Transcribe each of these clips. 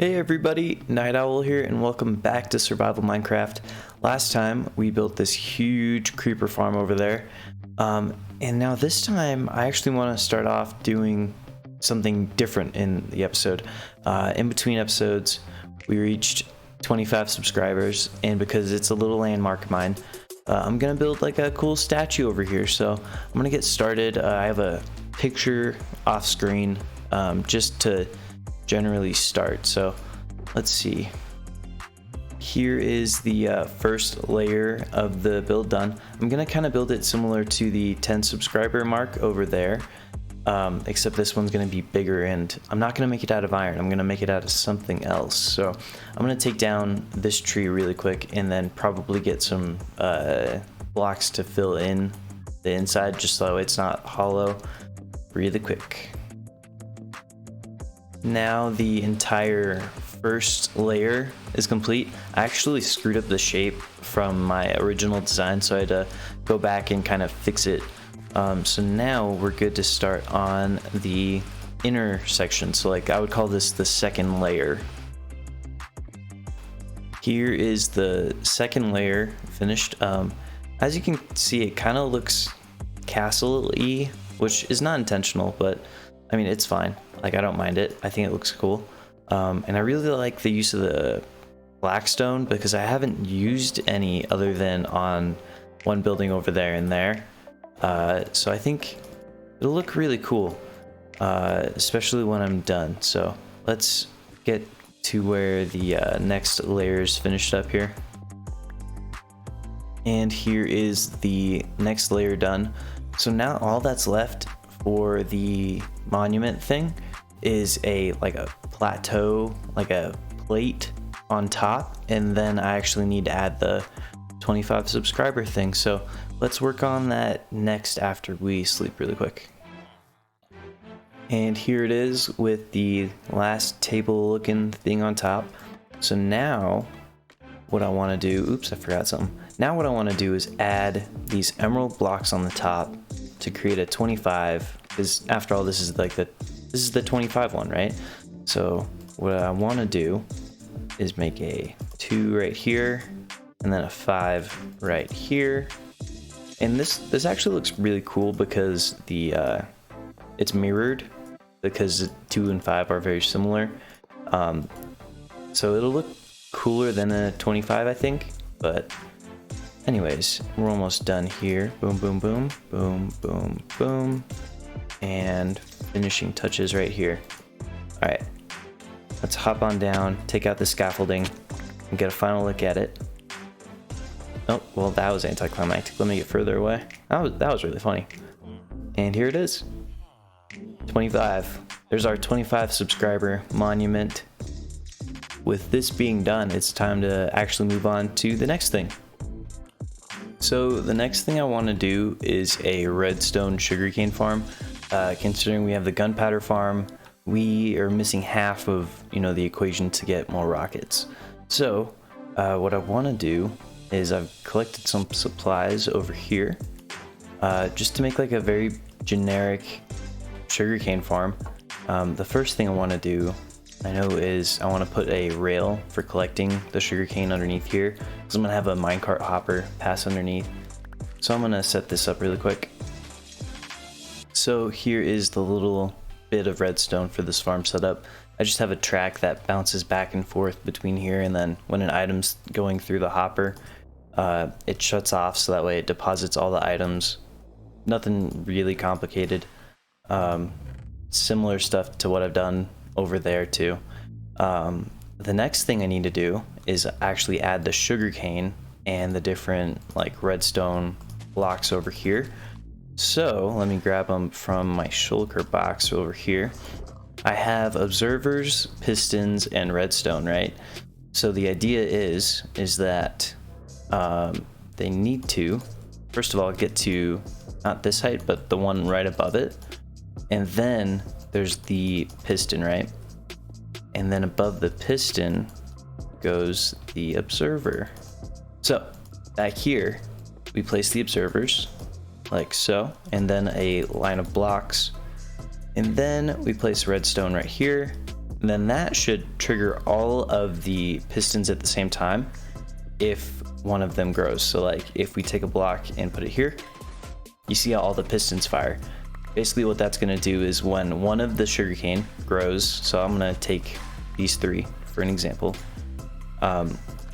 Hey everybody, Night Owl here and welcome back to Survival Minecraft. Last time we built this huge creeper farm over there, and now this time I actually want to start off doing something different in the episode. In between episodes we reached 25 subscribers, and because it's a little landmark of mine, I'm gonna build like a cool statue over here. So I'm gonna get started. I have a picture off screen just to generally start. So let's see. Here is the first layer of the build done. I'm gonna kind of build it similar to the 10 subscriber mark over there, except this one's gonna be bigger, and I'm not gonna make it out of iron. I'm gonna make it out of something else. So I'm gonna take down this tree really quick and then probably get some blocks to fill in the inside just so it's not hollow really quick. Now the entire first layer is complete. I actually screwed up the shape from my original design, so I had to go back and kind of fix it. So now we're good to start on the inner section. So like I would call this the second layer. Here is the second layer finished. As you can see, it kind of looks castle-y, which is not intentional, but I mean, it's fine. Like, I don't mind it. I think it looks cool. And I really like the use of the blackstone because I haven't used any other than on one building over there and there. So I think it'll look really cool, especially when I'm done. So let's get to where the next layer is finished up here. And here is the next layer done. So now all that's left for the monument thing is like a plateau, like a plate on top, and then I actually need to add the 25 subscriber thing. So let's work on that next after we sleep really quick. And here it is with the last table looking thing on top. So now what I want to do, oops, I forgot something. Now what I want to do is add these emerald blocks on the top to create a 25, because after all, this is the 25 one, right? So what I want to do is make a 2 right here and then a 5 right here. And this actually looks really cool because the it's mirrored, because 2 and 5 are very similar. So it'll look cooler than a 25, I think. But anyways, we're almost done here. Boom, boom, boom, boom, boom, boom. And finishing touches right here. All right, let's hop on down, take out the scaffolding, and get a final look at it. Oh, well, that was anticlimactic. Let me get further away. That was really funny. And here it is, 25. There's our 25 subscriber monument. With this being done, it's time to actually move on to the next thing. So the next thing I want to do is a redstone sugarcane farm. Considering we have the gunpowder farm, we are missing half of the equation to get more rockets. So what I want to do is I've collected some supplies over here, just to make like a very generic sugarcane farm. The first thing I want to do, I know, is I want to put a rail for collecting the sugarcane underneath here, because I'm gonna have a minecart hopper pass underneath. So I'm gonna set this up really quick. So here is the little bit of redstone for this farm setup. I just have a track that bounces back and forth between here, and then when an item's going through the hopper, it shuts off, so that way it deposits all the items. Nothing really complicated. Similar stuff to what I've done over there too. The next thing I need to do is actually add the sugarcane and the different like redstone blocks over here. So let me grab them from my shulker box over here. I have observers, pistons, and redstone, right? So the idea is that they need to, first of all, get to not this height, but the one right above it. And then there's the piston, right? And then above the piston goes the observer. So back here, we place the observers like so, and then a line of blocks. And then we place redstone right here, And then that should trigger all of the pistons at the same time if one of them grows. So like if we take a block and put it here, you see how all the pistons fire. Basically what that's going to do is when one of the sugarcane grows, so I'm going to take these 3 for an example.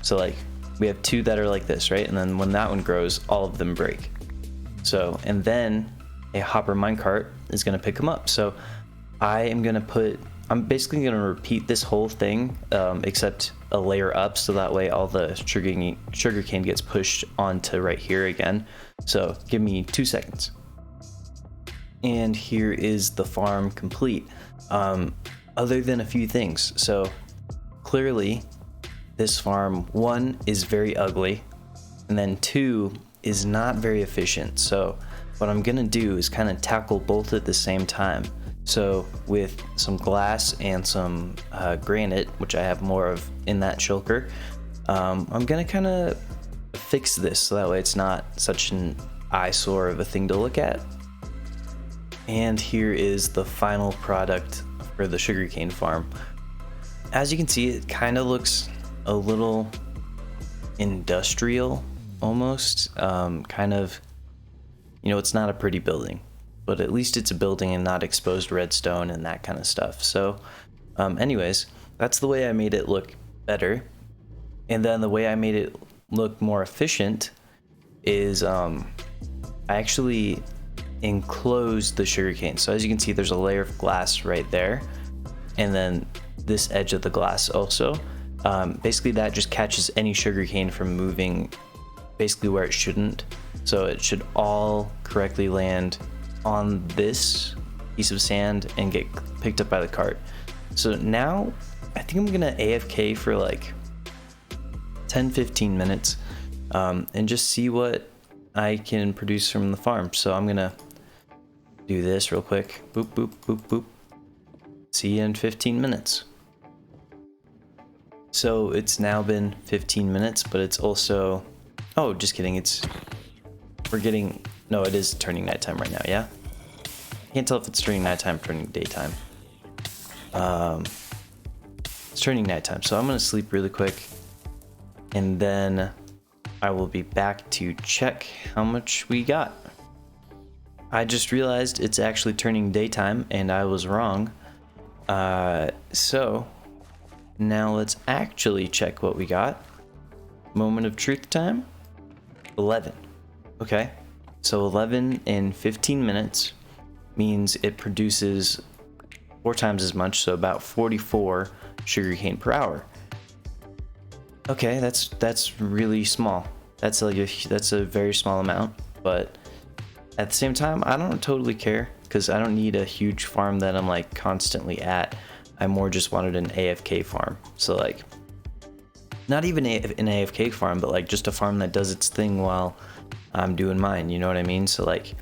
So like we have 2 that are like this, right? And then when that one grows, all of them break. So, and then a hopper minecart is going to pick them up. So I'm basically going to repeat this whole thing, except a layer up, so that way all the sugarcane gets pushed onto right here again. So give me 2 seconds. And here is the farm complete, other than a few things. So clearly this farm, 1, is very ugly, and then 2 is not very efficient. So what I'm gonna do is kind of tackle both at the same time. So with some glass and some granite, which I have more of in that shulker, I'm gonna kind of fix this so that way it's not such an eyesore of a thing to look at. And here is the final product for the sugarcane farm. As you can see, it kind of looks a little industrial almost, kind of, you know, it's not a pretty building, but at least it's a building and not exposed redstone and that kind of stuff. So anyways, that's the way I made it look better. And then the way I made it look more efficient is I actually enclosed the sugarcane. So as you can see, there's a layer of glass right there, and then this edge of the glass also. Basically that just catches any sugarcane from moving basically where it shouldn't. So it should all correctly land on this piece of sand and get picked up by the cart. So now I think I'm gonna AFK for like 10-15 minutes and just see what I can produce from the farm. So I'm gonna do this real quick. Boop, boop, boop, boop. See you in 15 minutes. So it's now been 15 minutes, but it's also, oh, just kidding. No, it is turning nighttime right now, yeah? Can't tell if it's turning nighttime or turning daytime. It's turning nighttime, so I'm gonna sleep really quick, and then I will be back to check how much we got. I just realized it's actually turning daytime, and I was wrong. So now let's actually check what we got. Moment of truth time. 11. Okay, so 11 in 15 minutes means it produces 4 times as much, so about 44 sugarcane per hour. Okay, that's really small. That's a very small amount, but at the same time, I don't totally care because I don't need a huge farm that I'm like constantly at. I more just wanted an AFK farm. So like, not even an AFK farm, but like just a farm that does its thing while I'm doing mine, you know what I mean? So like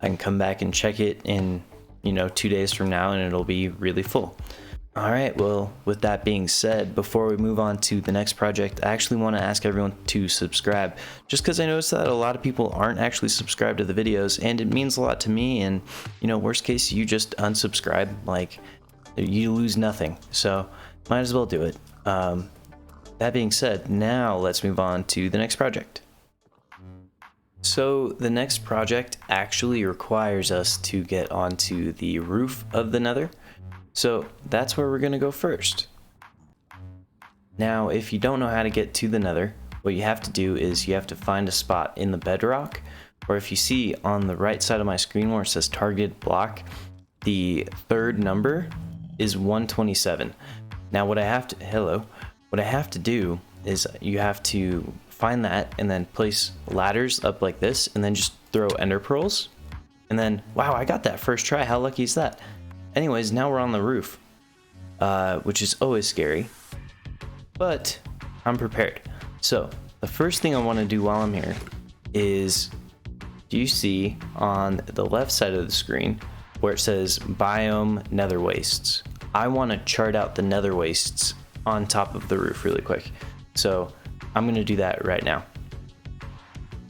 I can come back and check it in, 2 days from now and it'll be really full. All right, well, with that being said, before we move on to the next project, I actually want to ask everyone to subscribe, just because I noticed that a lot of people aren't actually subscribed to the videos, and it means a lot to me, and, worst case, you just unsubscribe, like, you lose nothing, so might as well do it. That being said, now let's move on to the next project. So the next project actually requires us to get onto the roof of the Nether. So that's where we're going to go first. Now, if you don't know how to get to the Nether, what you have to do is you have to find a spot in the bedrock, or if you see on the right side of my screen where it says targeted block, the third number is 127. Now what I have to do is you have to find that and then place ladders up like this and then just throw ender pearls. And then, wow, I got that first try. How lucky is that? Anyways, now we're on the roof, which is always scary, but I'm prepared. So the first thing I want to do while I'm here is, do you see on the left side of the screen where it says biome nether wastes? I want to chart out the nether wastes on top of the roof really quick. So I'm going to do that right now.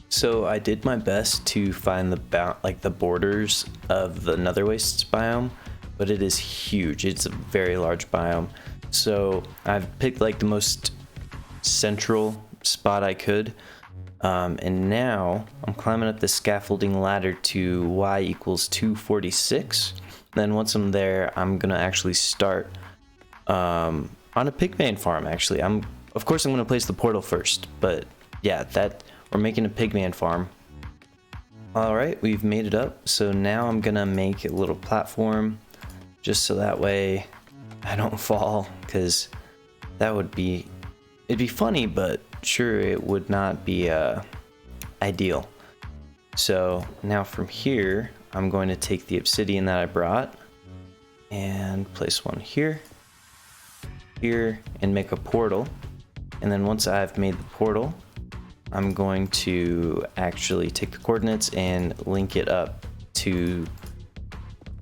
So I did my best to find the borders of the nether wastes biome. but it is huge. It's a very large biome. So I've picked like the most central spot I could. And now I'm climbing up the scaffolding ladder to y equals 246. Then once I'm there, I'm gonna actually start on a pigman farm. Actually, of course I'm gonna place the portal first, but yeah, we're making a pigman farm. All right, we've made it up. So now I'm gonna make a little platform, just so that way I don't fall, because it'd be funny, but sure, it would not be ideal. So now from here, I'm going to take the obsidian that I brought and place one here, and make a portal. And then once I've made the portal, I'm going to actually take the coordinates and link it up to,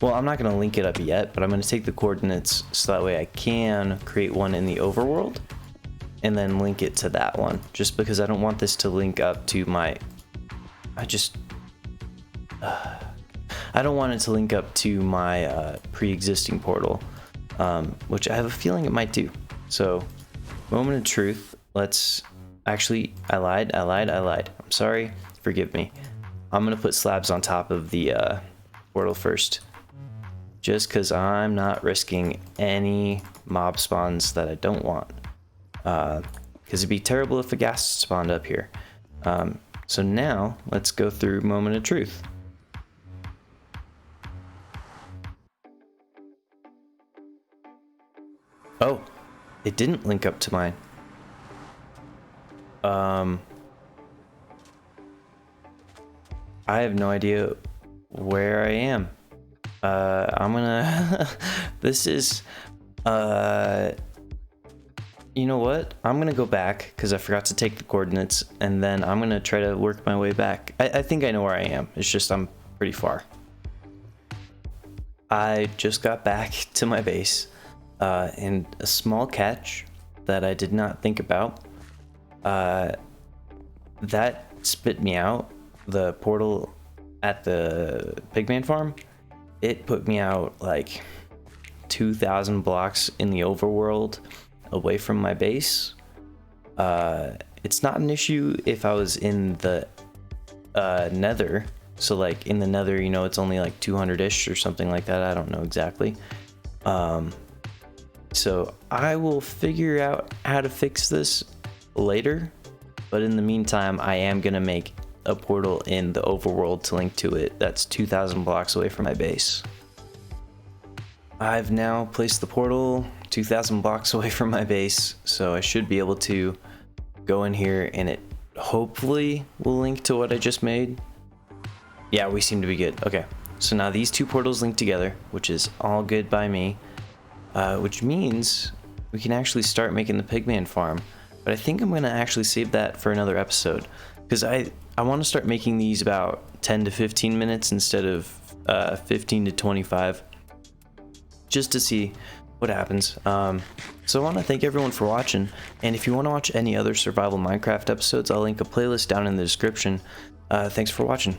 well, I'm not going to link it up yet, but I'm going to take the coordinates so that way I can create one in the overworld and then link it to that one, just because I don't want this to link up to my, I don't want it to link up to my pre-existing portal, which I have a feeling it might do. So, moment of truth, actually, I lied. I'm sorry, forgive me. I'm gonna put slabs on top of the portal first, just because I'm not risking any mob spawns that I don't want. Because it'd be terrible if a ghast spawned up here. So now let's go through moment of truth. Oh, it didn't link up to mine. I have no idea where I am. I'm gonna this is you know what? I'm gonna go back because I forgot to take the coordinates, and then I'm gonna try to work my way back. I think I know where I am. It's just I'm pretty far. I just got back to my base, and a small catch that I did not think about. That spit me out. The portal at the pigman farm, it put me out like 2,000 blocks in the overworld away from my base. It's not an issue if I was in the nether. So like in the nether, you know, it's only like 200-ish or something like that. I don't know exactly. So I will figure out how to fix this later. But in the meantime, I am gonna make a portal in the overworld to link to it. That's 2,000 blocks away from my base. I've now placed the portal 2,000 blocks away from my base, so I should be able to go in here and it hopefully will link to what I just made. Yeah, we seem to be good. Okay, so now these two portals link together, which is all good by me, which means we can actually start making the pigman farm. But I think I'm gonna actually save that for another episode, because I want to start making these about 10 to 15 minutes instead of 15 to 25, just to see what happens. So I want to thank everyone for watching, and if you want to watch any other survival Minecraft episodes, I'll link a playlist down in the description. Thanks for watching.